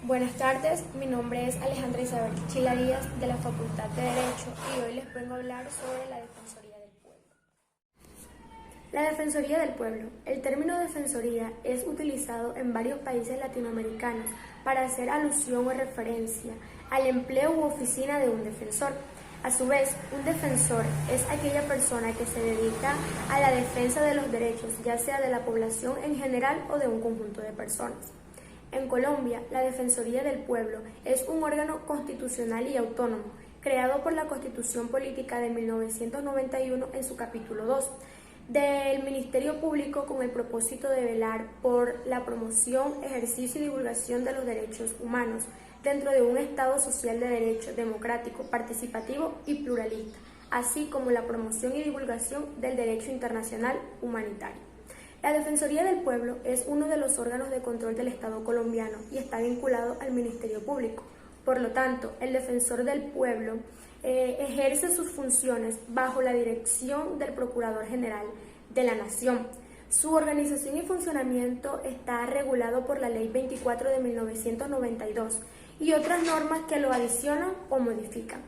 Buenas tardes, mi nombre es Alejandra Isabel Chila Díaz de la Facultad de Derecho y hoy les vengo a hablar sobre la Defensoría del Pueblo. La Defensoría del Pueblo. El término defensoría es utilizado en varios países latinoamericanos para hacer alusión o referencia al empleo u oficina de un defensor. A su vez, un defensor es aquella persona que se dedica a la defensa de los derechos, ya sea de la población en general o de un conjunto de personas. En Colombia, la Defensoría del Pueblo es un órgano constitucional y autónomo, creado por la Constitución Política de 1991 en su capítulo 2, del Ministerio Público con el propósito de velar por la promoción, ejercicio y divulgación de los derechos humanos dentro de un Estado social de derecho, democrático, participativo y pluralista, así como la promoción y divulgación del derecho internacional humanitario. La Defensoría del Pueblo es uno de los órganos de control del Estado colombiano y está vinculado al Ministerio Público. Por lo tanto, el Defensor del Pueblo ejerce sus funciones bajo la dirección del Procurador General de la Nación. Su organización y funcionamiento está regulado por la Ley 24 de 1992 y otras normas que lo adicionan o modifican.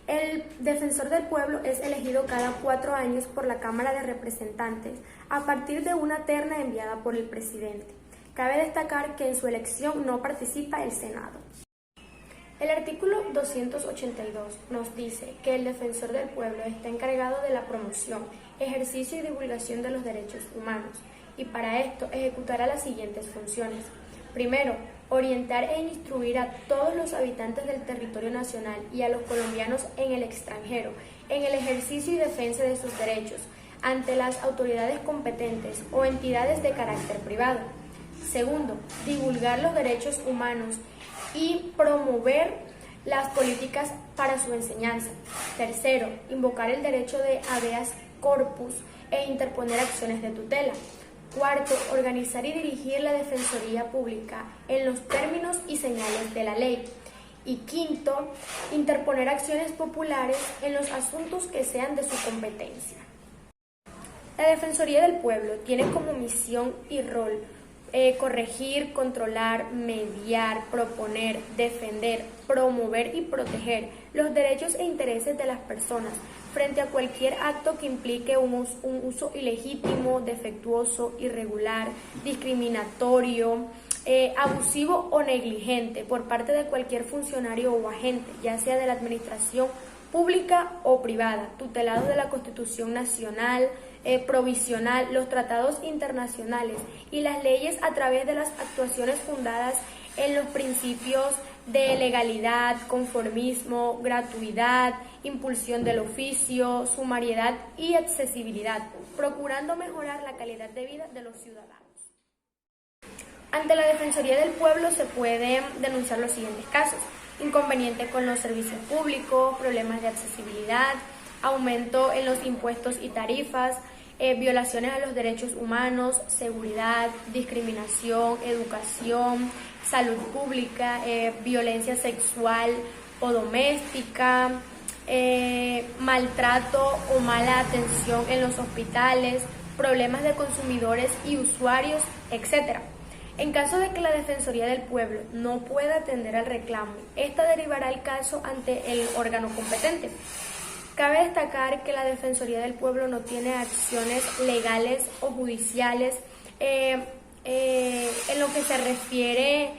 El Defensor del Pueblo es elegido cada 4 años por la Cámara de Representantes a partir de una terna enviada por el presidente. Cabe destacar que en su elección no participa el Senado. El artículo 282 nos dice que el Defensor del Pueblo está encargado de la promoción, ejercicio y divulgación de los derechos humanos y para esto ejecutará las siguientes funciones. Primero, orientar e instruir a todos los habitantes del territorio nacional y a los colombianos en el extranjero en el ejercicio y defensa de sus derechos ante las autoridades competentes o entidades de carácter privado. Segundo, divulgar los derechos humanos y promover las políticas para su enseñanza. Tercero, invocar el derecho de habeas corpus e interponer acciones de tutela. Cuarto, organizar y dirigir la Defensoría Pública en los términos y señales de la ley. Y quinto, interponer acciones populares en los asuntos que sean de su competencia. La Defensoría del Pueblo tiene como misión y rol corregir, controlar, mediar, proponer, defender, promover y proteger los derechos e intereses de las personas frente a cualquier acto que implique un uso ilegítimo, defectuoso, irregular, discriminatorio, abusivo o negligente por parte de cualquier funcionario o agente, ya sea de la administración pública o privada, tutelados de la Constitución Nacional, provisional, los tratados internacionales y las leyes a través de las actuaciones fundadas en los principios de legalidad, conformismo, gratuidad, impulsión del oficio, sumariedad y accesibilidad, procurando mejorar la calidad de vida de los ciudadanos. Ante la Defensoría del Pueblo se pueden denunciar los siguientes casos: inconveniente con los servicios públicos, problemas de accesibilidad, aumento en los impuestos y tarifas, violaciones a los derechos humanos, seguridad, discriminación, educación, salud pública, violencia sexual o doméstica, maltrato o mala atención en los hospitales, problemas de consumidores y usuarios, etc. En caso de que la Defensoría del Pueblo no pueda atender al reclamo, esta derivará el caso ante el órgano competente. Cabe destacar que la Defensoría del Pueblo no tiene acciones legales o judiciales en lo que se refiere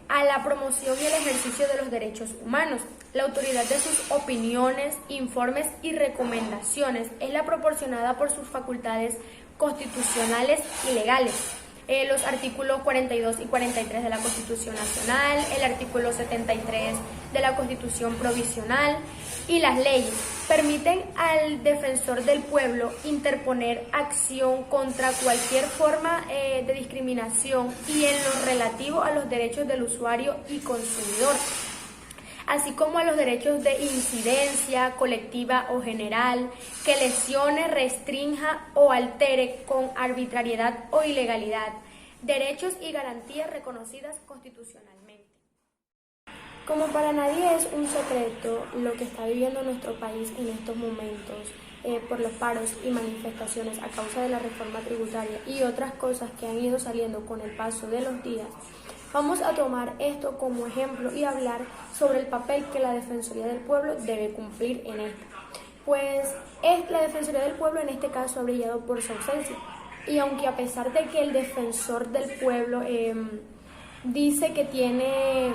a la promoción y el ejercicio de los derechos humanos. La autoridad de sus opiniones, informes y recomendaciones es la proporcionada por sus facultades constitucionales y legales. Los artículos 42 y 43 de la Constitución Nacional, el artículo 73 de la Constitución Provisional y las leyes permiten al Defensor del Pueblo interponer acción contra cualquier forma de discriminación y en lo relativo a los derechos del usuario y consumidor, así como a los derechos de incidencia colectiva o general, que lesione, restrinja o altere con arbitrariedad o ilegalidad derechos y garantías reconocidas constitucionalmente. Como para nadie es un secreto lo que está viviendo nuestro país en estos momentos por los paros y manifestaciones a causa de la reforma tributaria y otras cosas que han ido saliendo con el paso de los días, Vamos a tomar esto como ejemplo y hablar sobre el papel que la Defensoría del Pueblo debe cumplir en esto. Pues la Defensoría del Pueblo en este caso ha brillado por su ausencia. Y aunque a pesar de que el Defensor del Pueblo dice que tiene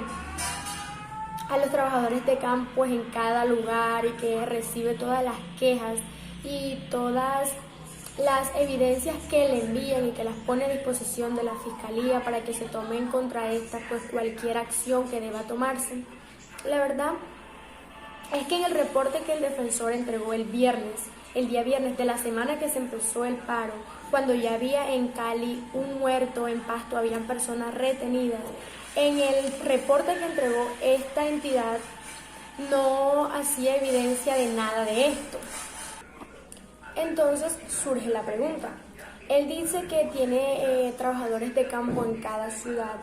a los trabajadores de campo en cada lugar y que recibe todas las quejas y todas las evidencias que le envían y que las pone a disposición de la Fiscalía para que se tome en contra estas pues cualquier acción que deba tomarse. La verdad es que en el reporte que el defensor entregó el día viernes de la semana que se empezó el paro, cuando ya había en Cali un muerto, en Pasto habían personas retenidas, en el reporte que entregó esta entidad no hacía evidencia de nada de esto. Entonces surge la pregunta. Él dice que tiene trabajadores de campo en cada ciudad,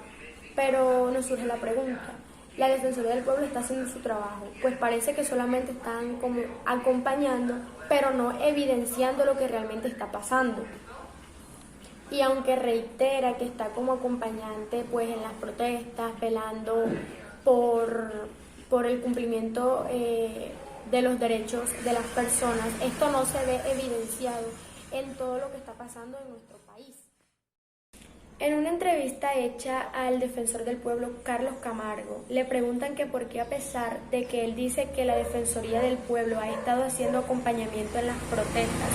pero nos surge la pregunta. La Defensoría del Pueblo está haciendo su trabajo, pues parece que solamente están como acompañando, pero no evidenciando lo que realmente está pasando. Y aunque reitera que está como acompañante pues en las protestas, velando por el cumplimiento de los derechos de las personas, esto no se ve evidenciado en todo lo que está pasando en nuestro país. En una entrevista hecha al defensor del pueblo, Carlos Camargo, le preguntan que por qué, a pesar de que él dice que la Defensoría del Pueblo ha estado haciendo acompañamiento en las protestas,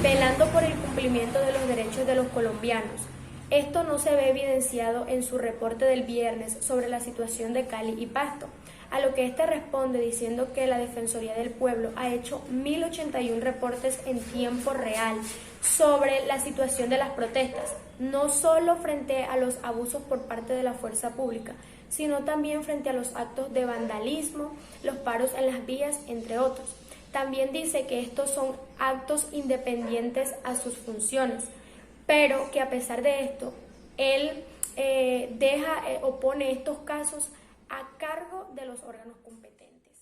velando por el cumplimiento de los derechos de los colombianos, esto no se ve evidenciado en su reporte del viernes sobre la situación de Cali y Pasto, a lo que este responde diciendo que la Defensoría del Pueblo ha hecho 1081 reportes en tiempo real sobre la situación de las protestas, no solo frente a los abusos por parte de la fuerza pública, sino también frente a los actos de vandalismo, los paros en las vías, entre otros. También dice que estos son actos independientes a sus funciones, pero que a pesar de esto, él pone estos casos a cargo de los órganos competentes.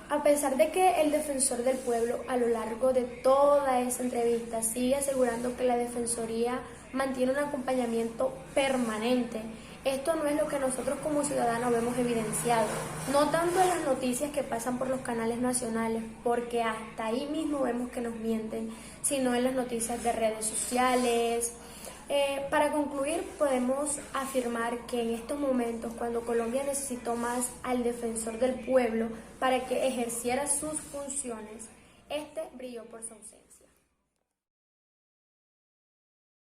A pesar de que el defensor del pueblo a lo largo de toda esa entrevista sigue asegurando que la Defensoría mantiene un acompañamiento permanente, esto no es lo que nosotros como ciudadanos vemos evidenciado, no tanto en las noticias que pasan por los canales nacionales, porque hasta ahí mismo vemos que nos mienten, sino en las noticias de redes sociales. Para concluir, podemos afirmar que en estos momentos, cuando Colombia necesitó más al defensor del pueblo para que ejerciera sus funciones, este brilló por su ausencia.